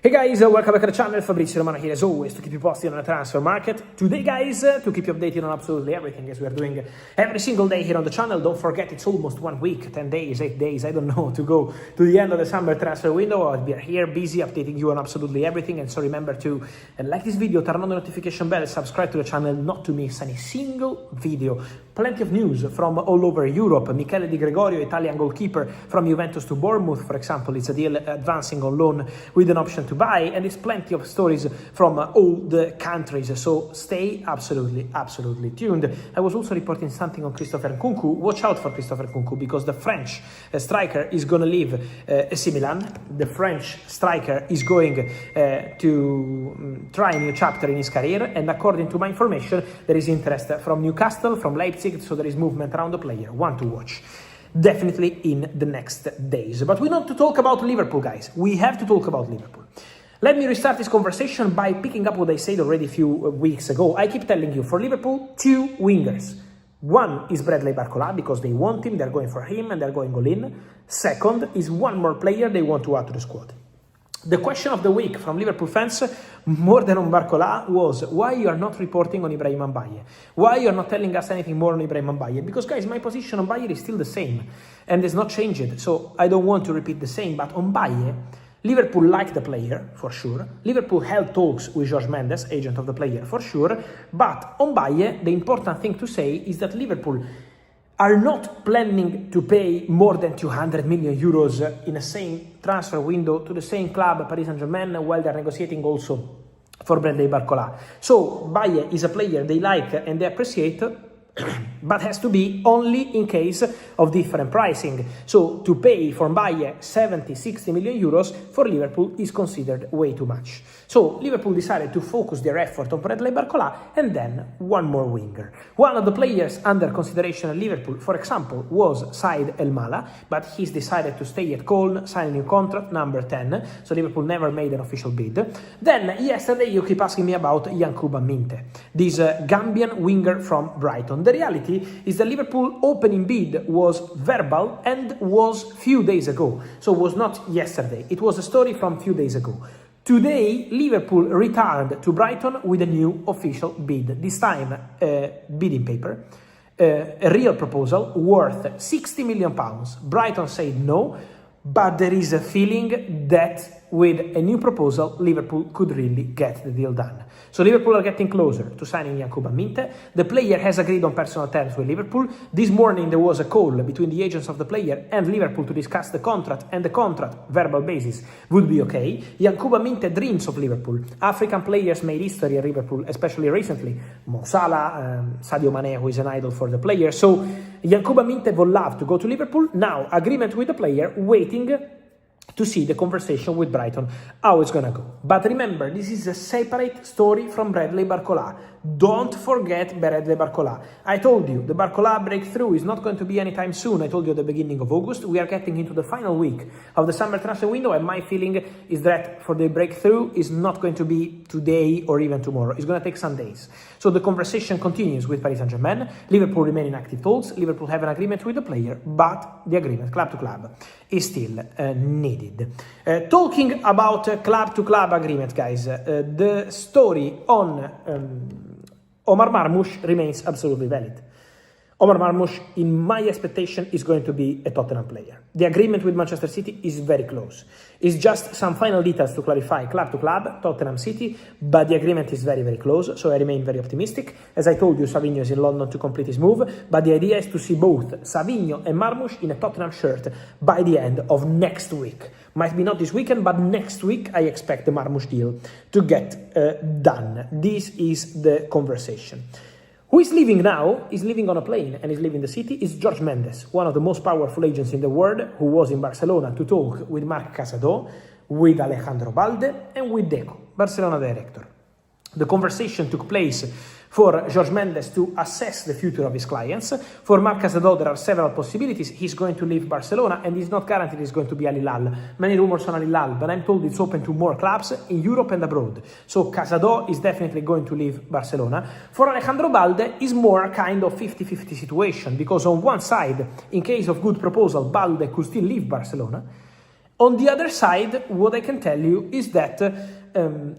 Hey guys, welcome back to the channel. Fabrizio Romano here as always to keep you posted on the transfer market. Today guys, to keep you updated on absolutely everything as we are doing every single day here on the channel. Don't forget it's almost 1 week, 10 days, 8 days, I don't know, to go to the end of the summer transfer window. We are here busy updating you on absolutely everything, and so remember to like this video, turn on the notification bell, subscribe to the channel not to miss any single video. Plenty of news from all over Europe. Michele Di Gregorio, Italian goalkeeper from Juventus to Bournemouth, for example, it's a deal advancing on loan with an option to buy, and it's plenty of stories from all the countries, so stay absolutely tuned. I was also reporting something on Christopher Nkunku. Watch out for Christopher Nkunku because the French striker is going to leave AC Milan. The French striker is going to try a new chapter in his career, and according to my information there is interest from Newcastle, from Leipzig, so there is movement around the player. One to watch definitely in the next days. But we want to talk about Liverpool, guys. We have to talk about Liverpool. Let me restart this conversation by picking up what I said already a few weeks ago. I keep telling you, for Liverpool, 2 wingers. One is Bradley Barcola, because they want him, they're going for him, and they're going all in. Second is one more player they want to add to the squad. The question of the week from Liverpool fans, more than on Barcola, was why you are not reporting on Mbaye? Why you are not telling us anything more on Mbaye? Because, guys, my position on Mbaye is still the same, and it's not changed, so I don't want to repeat the same. But on Mbaye, Liverpool liked the player, for sure. Liverpool held talks with Jorge Mendes, agent of the player, for sure. But on Mbaye, the important thing to say is that Liverpool are not planning to pay more than 200 million euros in the same transfer window to the same club, Paris Saint-Germain, while they're negotiating also for Bradley Barcola. So Mbaye is a player they like and they appreciate, but has to be only in case of different pricing. So to pay for Mbaye 70-60 million euros for Liverpool is considered way too much. So Liverpool decided to focus their effort on Bradley Barcola and then one more winger. One of the players under consideration at Liverpool, for example, was Said El Mala, but he's decided to stay at Cologne, sign a new contract, number 10, so Liverpool never made an official bid. Then yesterday you keep asking me about Minteh, this Gambian winger from Brighton. The reality is that Liverpool opening bid was verbal and was few days ago, so it was not yesterday, it was a story from few days ago. Today, Liverpool returned to Brighton with a new official bid, this time bidding paper, a real proposal worth £60 million. Brighton said no, but there is a feeling that with a new proposal, Liverpool could really get the deal done. So Liverpool are getting closer to signing Minteh. The player has agreed on personal terms with Liverpool. This morning there was a call between the agents of the player and Liverpool to discuss the contract, and the contract, verbal basis, would be okay. Minteh dreams of Liverpool. African players made history at Liverpool, especially recently. Mo Salah, Sadio Mane, who is an idol for the player. So Minteh would love to go to Liverpool. Now, agreement with the player, waiting to see the conversation with Brighton, how it's gonna go. But remember, this is a separate story from Bradley Barcola. Don't forget Bradley Barcola. I told you, the Barcola breakthrough is not going to be anytime soon. I told you at the beginning of August. We are getting into the final week of the summer transfer window, and my feeling is that for the breakthrough is not going to be today or even tomorrow. It's going to take some days. So the conversation continues with Paris Saint-Germain. Liverpool remain in active talks. Liverpool have an agreement with the player, but the agreement, club to club, is still needed. Talking about club-to-club agreement, guys, the story on Omar Marmoush remains absolutely valid. Omar Marmoush, in my expectation, is going to be a Tottenham player. The agreement with Manchester City is very close. It's just some final details to clarify club to club, Tottenham City, but the agreement is very close, so I remain very optimistic. As I told you, Savinho is in London to complete his move, but the idea is to see both Savinho and Marmoush in a Tottenham shirt by the end of next week. Might be not this weekend, but next week I expect the Marmoush deal to get done. This is the conversation. Who is leaving now, is leaving on a plane and is leaving the city, is Jorge Mendes, one of the most powerful agents in the world, who was in Barcelona to talk with Marc Casado, with Alejandro Balde, and with Deco, Barcelona director. The conversation took place for Jorge Mendes to assess the future of his clients. For Marc Casado, there are several possibilities. He's going to leave Barcelona, and he's not guaranteed he's going to be Al Hilal. Many rumors on Al Hilal, but I'm told it's open to more clubs in Europe and abroad. So Casado is definitely going to leave Barcelona. For Alejandro Balde, is more kind of 50-50 situation, because on one side, in case of good proposal, Balde could still leave Barcelona. On the other side, what I can tell you is that,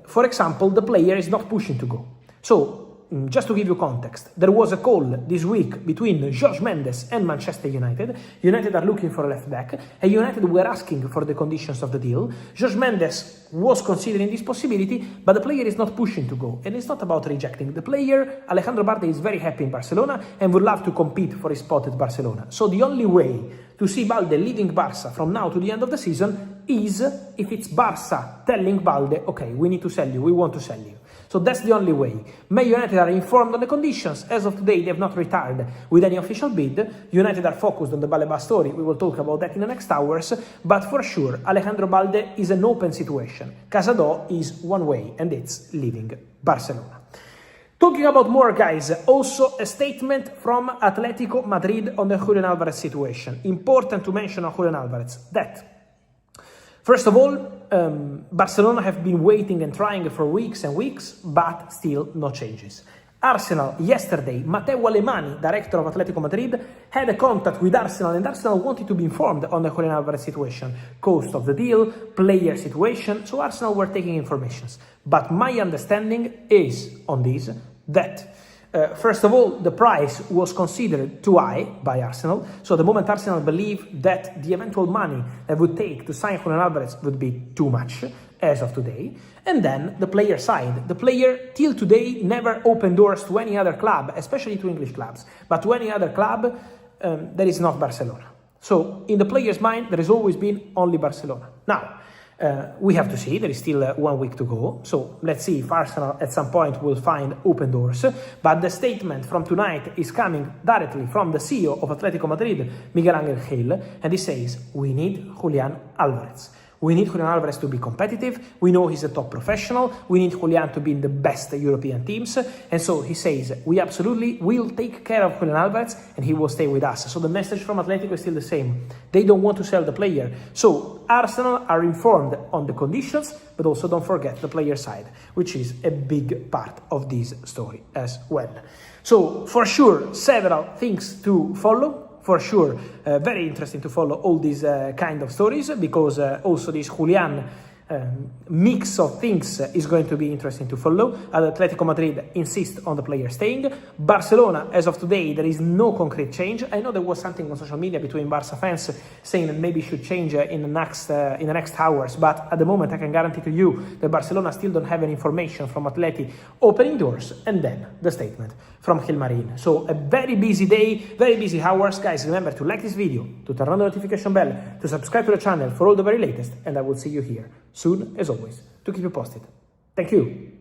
for example, the player is not pushing to go. So, just to give you context, there was a call this week between Jorge Mendes and Manchester United. United are looking for a left back, and United were asking for the conditions of the deal. Jorge Mendes was considering this possibility, but the player is not pushing to go. And it's not about rejecting the player. Alejandro Balde is very happy in Barcelona and would love to compete for his spot at Barcelona. So the only way to see Balde leaving Barca from now to the end of the season is if it's Barca telling Balde, okay, we need to sell you, we want to sell you. So that's the only way. Man United are informed on the conditions. As of today, they have not retired with any official bid. United are focused on the Balde story. We will talk about that in the next hours. But for sure, Alejandro Balde is an open situation. Casado is one way, and it's leaving Barcelona. Talking about more, guys, also a statement from Atletico Madrid on the Julian Alvarez situation. Important to mention on Julian Alvarez that, first of all, Barcelona have been waiting and trying for weeks and weeks, but still no changes. Arsenal, yesterday, Matteo Alemany, director of Atletico Madrid, had a contact with Arsenal, and Arsenal wanted to be informed on the Julian Alvarez situation, cost of the deal, player situation, so Arsenal were taking informations. But my understanding is on this that first of all, the price was considered too high by Arsenal. So the moment Arsenal believed that the eventual money that would take to sign Julian Alvarez would be too much, as of today. And then the player side. The player, till today, never opened doors to any other club, especially to English clubs. But to any other club, that is not Barcelona. So in the player's mind, there has always been only Barcelona. Now, we have to see, there is still 1 week to go, so let's see if Arsenal at some point will find open doors. But the statement from tonight is coming directly from the CEO of Atletico Madrid, Miguel Angel Gil, and he says, we need Julian Alvarez. We need Julian Alvarez to be competitive. We know he's a top professional. We need Julian to be in the best European teams. And so he says, we absolutely will take care of Julian Alvarez and he will stay with us. So the message from Atletico is still the same. They don't want to sell the player. So Arsenal are informed on the conditions, but also don't forget the player side, which is a big part of this story as well. So for sure, several things to follow. For sure, very interesting to follow all these kind of stories, because also this Julian mix of things is going to be interesting to follow. Atletico Madrid insists on the player staying. Barcelona, as of today, there is no concrete change. I know there was something on social media between Barca fans saying that maybe should change in the next hours, but at the moment I can guarantee to you that Barcelona still don't have any information from Atleti opening doors. And then the statement from Gilmarín. So a very busy day, very busy hours. Guys, remember to like this video, to turn on the notification bell, to subscribe to the channel for all the very latest, and I will see you here soon, as always, to keep you posted. Thank you.